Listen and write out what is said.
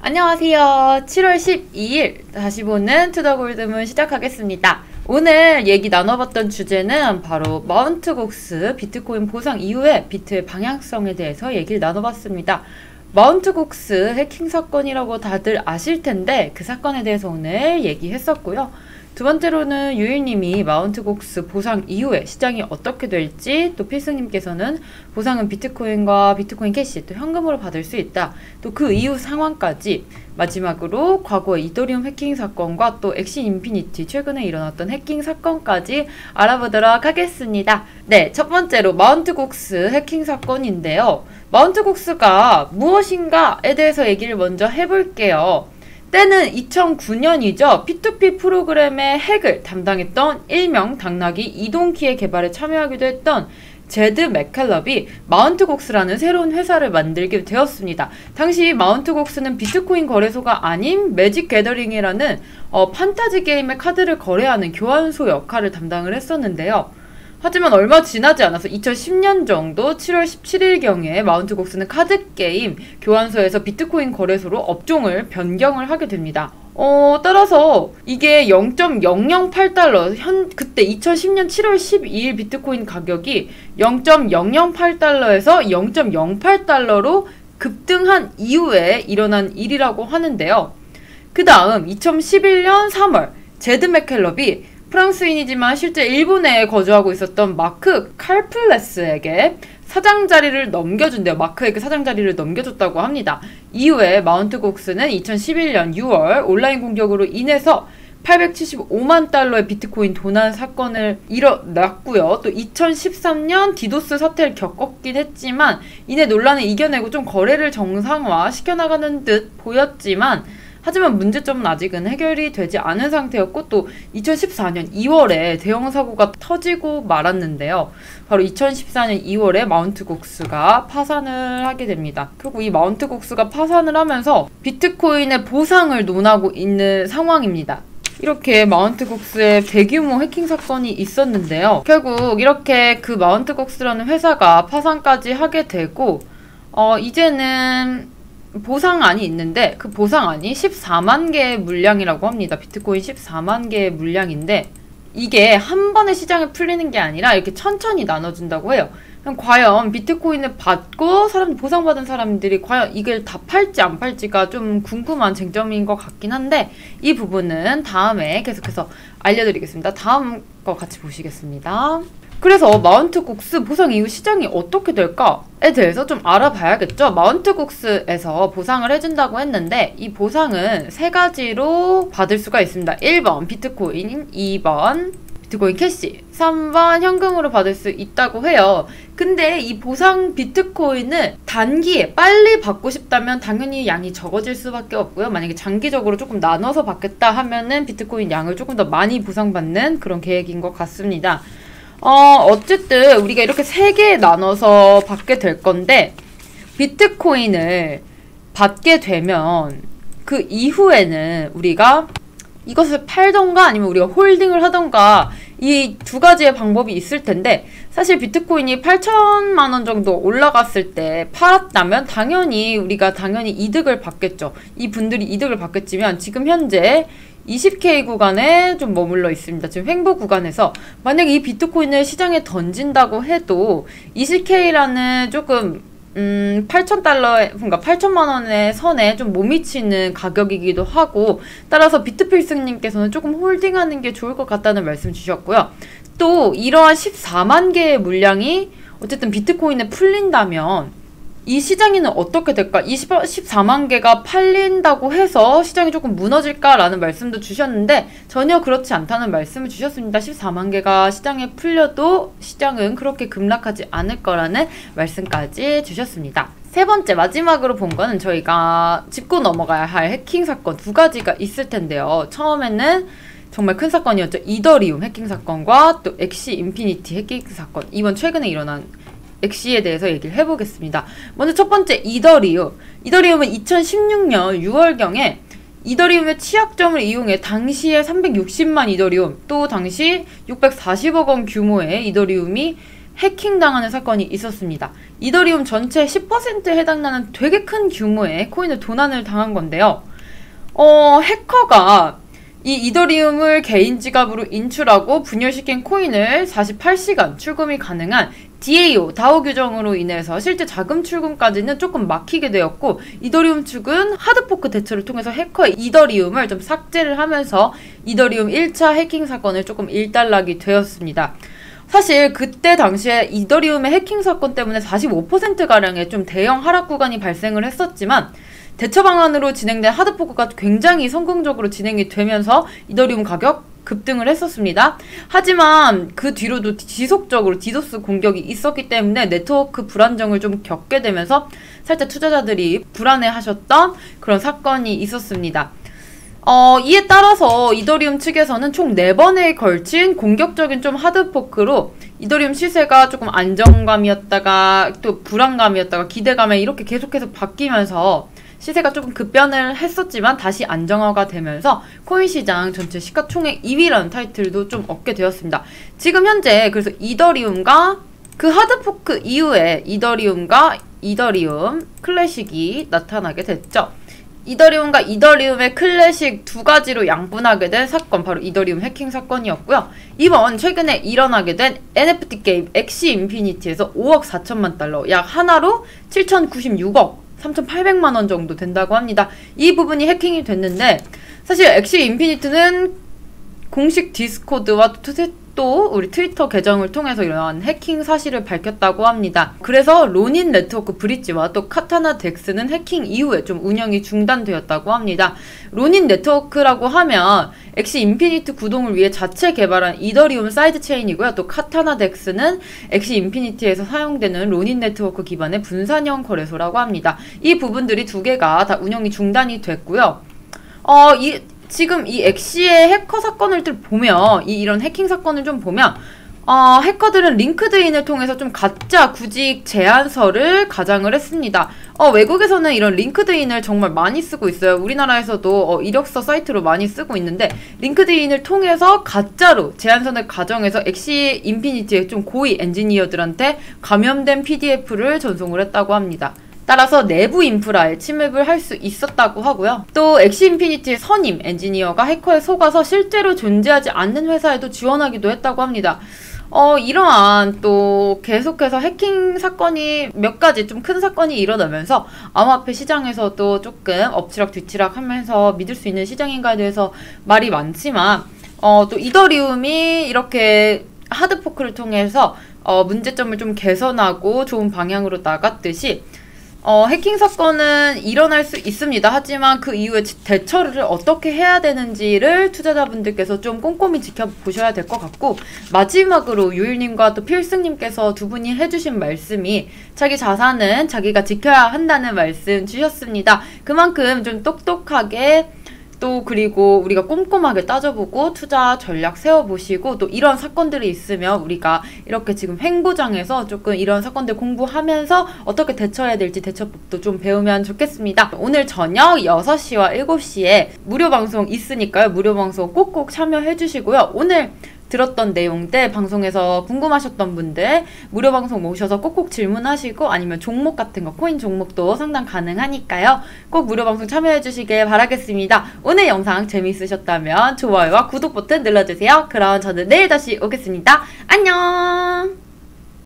안녕하세요. 7월 12일 다시 보는 투더골드문 시작하겠습니다. 오늘 얘기 나눠봤던 주제는 바로 마운트 곡스 비트코인 보상 이후에 비트의 방향성에 대해서 얘기를 나눠봤습니다. 마운트 곡스 해킹 사건이라고 다들 아실 텐데 그 사건에 대해서 오늘 얘기했었고요. 두 번째로는 유일님이 마운트 곡스 보상 이후에 시장이 어떻게 될지, 또 필승님께서는 보상은 비트코인과 비트코인 캐시, 또 현금으로 받을 수 있다. 또 그 이후 상황까지, 마지막으로 과거의 이더리움 해킹 사건과 또 엑시 인피니티 최근에 일어났던 해킹 사건까지 알아보도록 하겠습니다. 네, 첫 번째로 마운트 곡스 해킹 사건인데요. 마운트 곡스가 무엇인가에 대해서 얘기를 먼저 해볼게요. 때는 2009년이죠. P2P 프로그램의 핵을 담당했던 일명 당나귀 이동키의 개발에 참여하기도 했던 제드 맥켈럽이 마운트 곡스라는 새로운 회사를 만들게 되었습니다. 당시 마운트 곡스는 비트코인 거래소가 아닌 매직 게더링이라는 판타지 게임의 카드를 거래하는 교환소 역할을 담당을 했었는데요. 하지만 얼마 지나지 않아서 2010년 정도 7월 17일경에 마운트 곡스는 카드게임 교환소에서 비트코인 거래소로 업종을 변경을 하게 됩니다. 따라서 이게 0.008달러, 그때 2010년 7월 12일 비트코인 가격이 0.008달러에서 0.08달러로 급등한 이후에 일어난 일이라고 하는데요. 그 다음 2011년 3월 제드 맥켈럽이 프랑스인이지만 실제 일본에 거주하고 있었던 마크 칼플레스에게 사장 자리를 넘겨준대요. 마크에게 사장 자리를 넘겨줬다고 합니다. 이후에 마운트 곡스는 2011년 6월 온라인 공격으로 인해서 875만 달러의 비트코인 도난 사건을 일어났고요. 또 2013년 디도스 사태를 겪었긴 했지만 이내 논란을 이겨내고 좀 거래를 정상화 시켜나가는 듯 보였지만, 하지만 문제점은 아직은 해결이 되지 않은 상태였고, 또 2014년 2월에 대형 사고가 터지고 말았는데요. 바로 2014년 2월에 마운트 곡스가 파산을 하게 됩니다. 결국 이 마운트 곡스가 파산을 하면서 비트코인의 보상을 논하고 있는 상황입니다. 이렇게 마운트 곡스의 대규모 해킹 사건이 있었는데요. 결국 이렇게 그 마운트 곡스라는 회사가 파산까지 하게 되고, 이제는 보상안이 있는데 그 보상안이 14만 개의 물량이라고 합니다. 비트코인 14만 개의 물량인데 이게 한 번에 시장에 풀리는 게 아니라 이렇게 천천히 나눠준다고 해요. 그럼 과연 비트코인을 받고 보상받은 사람들이 과연 이걸 다 팔지 안 팔지가 좀 궁금한 쟁점인 것 같긴 한데, 이 부분은 다음에 계속해서 알려드리겠습니다. 다음 거 같이 보시겠습니다. 그래서 마운트 곡스 보상 이후 시장이 어떻게 될까에 대해서 좀 알아봐야겠죠. 마운트 곡스에서 보상을 해준다고 했는데 이 보상은 세 가지로 받을 수가 있습니다. 1번 비트코인, 2번 비트코인 캐시, 3번 현금으로 받을 수 있다고 해요. 근데 이 보상 비트코인을 단기에 빨리 받고 싶다면 당연히 양이 적어질 수밖에 없고요. 만약에 장기적으로 조금 나눠서 받겠다 하면은 비트코인 양을 조금 더 많이 보상받는 그런 계획인 것 같습니다. 어쨌든 우리가 이렇게 세 개에 나눠서 받게 될 건데, 비트코인을 받게 되면 그 이후에는 우리가 이것을 팔던가 아니면 우리가 홀딩을 하던가 이 두 가지의 방법이 있을 텐데, 사실 비트코인이 8천만 원 정도 올라갔을 때 팔았다면 우리가 당연히 이득을 받겠죠. 이 분들이 이득을 받겠지만 지금 현재 20K 구간에 좀 머물러 있습니다. 지금 횡보 구간에서 만약에 이 비트코인을 시장에 던진다고 해도 20K라는 조금 8,000달러에, 그러니까 8천만 원의 선에 좀 못 미치는 가격이기도 하고, 따라서 비트필승님께서는 조금 홀딩하는 게 좋을 것 같다는 말씀 주셨고요. 또 이러한 14만 개의 물량이 어쨌든 비트코인에 풀린다면 이 시장에는 어떻게 될까? 14만 개가 팔린다고 해서 시장이 조금 무너질까라는 말씀도 주셨는데 전혀 그렇지 않다는 말씀을 주셨습니다. 14만 개가 시장에 풀려도 시장은 그렇게 급락하지 않을 거라는 말씀까지 주셨습니다. 세 번째, 마지막으로 본 거는 저희가 짚고 넘어가야 할 해킹 사건 두 가지가 있을 텐데요. 처음에는 정말 큰 사건이었죠. 이더리움 해킹 사건과 또 엑시 인피니티 해킹 사건. 이번 최근에 일어난 엑시에 대해서 얘기를 해보겠습니다. 먼저 첫 번째, 이더리움. 이더리움은 2016년 6월경에 이더리움의 취약점을 이용해 당시에 360만 이더리움, 또 당시 640억 원 규모의 이더리움이 해킹당하는 사건이 있었습니다. 이더리움 전체 10%에 해당하는 되게 큰 규모의 코인을 도난을 당한 건데요. 해커가 이 이더리움을 개인 지갑으로 인출하고 분열시킨 코인을 48시간 출금이 가능한 DAO, 다오 규정으로 인해서 실제 자금 출금까지는 조금 막히게 되었고, 이더리움 측은 하드포크 대처를 통해서 해커의 이더리움을 좀 삭제를 하면서 이더리움 1차 해킹 사건을 조금 일단락이 되었습니다. 사실 그때 당시에 이더리움의 해킹 사건 때문에 45%가량의 좀 대형 하락 구간이 발생을 했었지만, 대처 방안으로 진행된 하드포크가 굉장히 성공적으로 진행이 되면서 이더리움 가격 급등을 했었습니다. 하지만 그 뒤로도 지속적으로 디도스 공격이 있었기 때문에 네트워크 불안정을 좀 겪게 되면서 살짝 투자자들이 불안해하셨던 그런 사건이 있었습니다. 이에 따라서 이더리움 측에서는 총 4번에 걸친 공격적인 좀 하드포크로 이더리움 시세가 조금 안정감이었다가 또 불안감이었다가 기대감에 이렇게 계속해서 바뀌면서 시세가 조금 급변을 했었지만 다시 안정화가 되면서 코인 시장 전체 시가총액 2위라는 타이틀도 좀 얻게 되었습니다. 지금 현재 그래서 이더리움과 그 하드포크 이후에 이더리움과 이더리움 클래식이 나타나게 됐죠. 이더리움과 이더리움의 클래식 두 가지로 양분하게 된 사건, 바로 이더리움 해킹 사건이었고요. 이번 최근에 일어나게 된 NFT 게임 엑시 인피니티에서 5억 4천만 달러, 약 하나로 7,096억 3,800만원 정도 된다고 합니다. 이 부분이 해킹이 됐는데, 사실 엑시 인피니트는 공식 디스코드와 또 우리 트위터 계정을 통해서 이러한 해킹 사실을 밝혔다고 합니다. 그래서 로닌 네트워크 브릿지와 또 카타나 덱스는 해킹 이후에 좀 운영이 중단되었다고 합니다. 로닌 네트워크라고 하면 엑시 인피니트 구동을 위해 자체 개발한 이더리움 사이드 체인이고요. 또 카타나 덱스는 엑시 인피니티에서 사용되는 로닌 네트워크 기반의 분산형 거래소라고 합니다. 이 부분들이 두 개가 다 운영이 중단이 됐고요. 지금 이 엑시의 해커 사건을 보면, 이런 해킹 사건을 좀 보면, 해커들은 링크드인을 통해서 좀 가짜 구직 제안서를 가장을 했습니다. 외국에서는 이런 링크드인을 정말 많이 쓰고 있어요. 우리나라에서도 이력서 사이트로 많이 쓰고 있는데, 링크드인을 통해서 가짜로 제안서를 가정해서 엑시 인피니티의 좀 고위 엔지니어들한테 감염된 PDF를 전송을 했다고 합니다. 따라서 내부 인프라에 침입을 할 수 있었다고 하고요. 또 엑시 인피니티의 선임 엔지니어가 해커에 속아서 실제로 존재하지 않는 회사에도 지원하기도 했다고 합니다. 이러한 또 계속해서 해킹 사건이 몇 가지 좀 큰 사건이 일어나면서 암호화폐 시장에서도 조금 엎치락 뒤치락 하면서 믿을 수 있는 시장인가에 대해서 말이 많지만, 또 이더리움이 이렇게 하드포크를 통해서 문제점을 좀 개선하고 좋은 방향으로 나갔듯이 해킹 사건은 일어날 수 있습니다. 하지만 그 이후에 대처를 어떻게 해야 되는지를 투자자분들께서 좀 꼼꼼히 지켜보셔야 될 것 같고, 마지막으로 유일님과 또 필승님께서 두 분이 해주신 말씀이 자기 자산은 자기가 지켜야 한다는 말씀 주셨습니다. 그만큼 좀 똑똑하게 또 그리고 우리가 꼼꼼하게 따져보고 투자 전략 세워보시고, 또 이런 사건들이 있으면 우리가 이렇게 지금 횡보장에서 조금 이런 사건들 공부하면서 어떻게 대처해야 될지 대처법도 좀 배우면 좋겠습니다. 오늘 저녁 6시와 7시에 무료 방송 있으니까요. 무료 방송 꼭꼭 참여해 주시고요. 오늘 들었던 내용들, 방송에서 궁금하셨던 분들 무료 방송 모셔서 꼭꼭 질문하시고, 아니면 종목 같은 거, 코인 종목도 상담 가능하니까요. 꼭 무료 방송 참여해 주시길 바라겠습니다. 오늘 영상 재미있으셨다면 좋아요와 구독 버튼 눌러주세요. 그럼 저는 내일 다시 오겠습니다. 안녕!